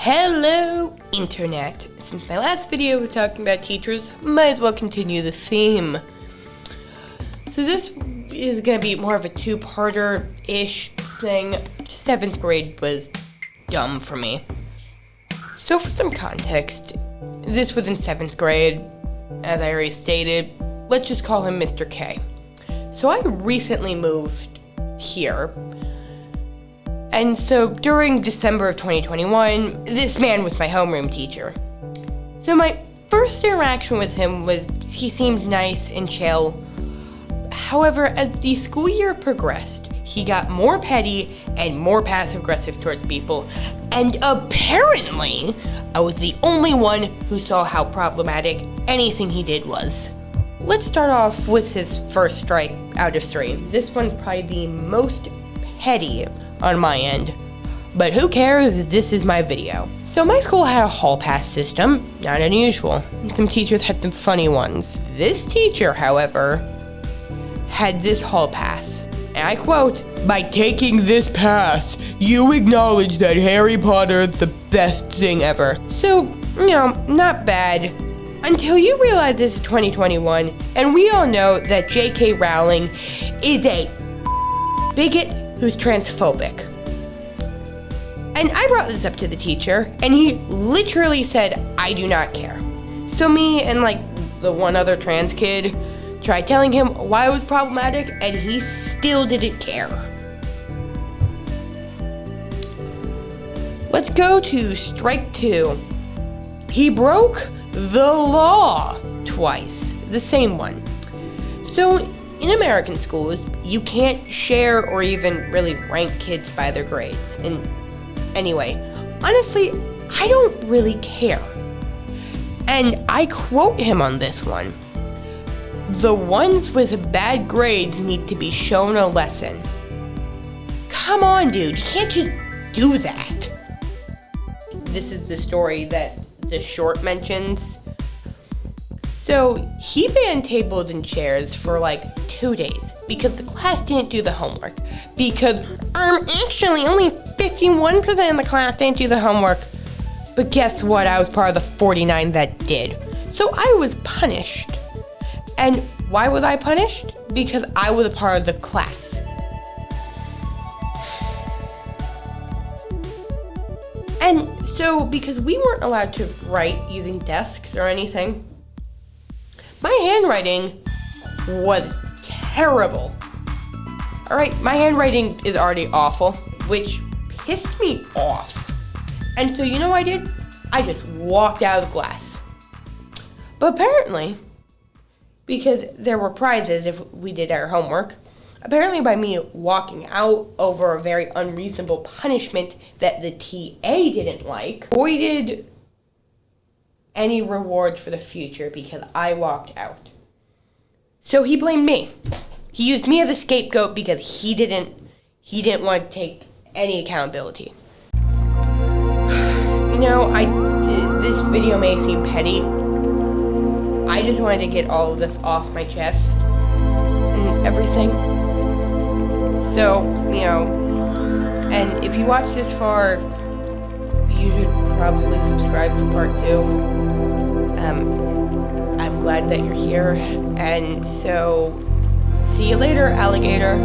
Hello, Internet. Since my last video was talking about teachers, might as well continue the theme. So this is going to be more of a two-parter-ish thing. 7th grade was dumb for me. So for some context, this was in 7th grade. As I already stated, let's just call him Mr. K. So I recently moved here. And so during December of 2021, this man was my homeroom teacher. So my first interaction with him was he seemed nice and chill. However, as the school year progressed, he got more petty and more passive-aggressive towards people. And apparently, I was the only one who saw how problematic anything he did was. Let's start off with his first strike out of 3. This one's probably the most petty on my end, but who cares, this is my video. So my school had a hall pass system, not unusual. Some teachers had some funny ones. This teacher, however, had this hall pass, and I quote, "By taking this pass, you acknowledge that Harry Potter is the best thing ever." So, not bad, until you realize this is 2021, and we all know that J.K. Rowling is a bigot who's transphobic. And I brought this up to the teacher, and he literally said, "I do not care." So me and the one other trans kid tried telling him why it was problematic, and he still didn't care. Let's go to strike 2. He broke the law twice, the same one. So in American schools, you can't share or even really rank kids by their grades. And anyway, honestly, I don't really care. And I quote him on this one. "The ones with bad grades need to be shown a lesson." Come on, dude, you can't just do that. This is the story that the short mentions. So he banned tables and chairs for 2 days because the class didn't do the homework. Because actually only 51% of the class didn't do the homework. But guess what? I was part of the 49 that did. So I was punished. And why was I punished? Because I was a part of the class. And so because we weren't allowed to write using desks or anything, my handwriting was terrible. Alright, my handwriting is already awful, which pissed me off. And so you know what I did? I just walked out of the class. But apparently, because there were prizes if we did our homework, apparently by me walking out over a very unreasonable punishment that the TA didn't like, avoided any rewards for the future because I walked out. So he blamed me. He used me as a scapegoat because he didn't want to take any accountability. This video may seem petty. I just wanted to get all of this off my chest and everything. So, and if you watch this far, you should probably subscribe for part 2. I'm glad that you're here, and so see you later, alligator.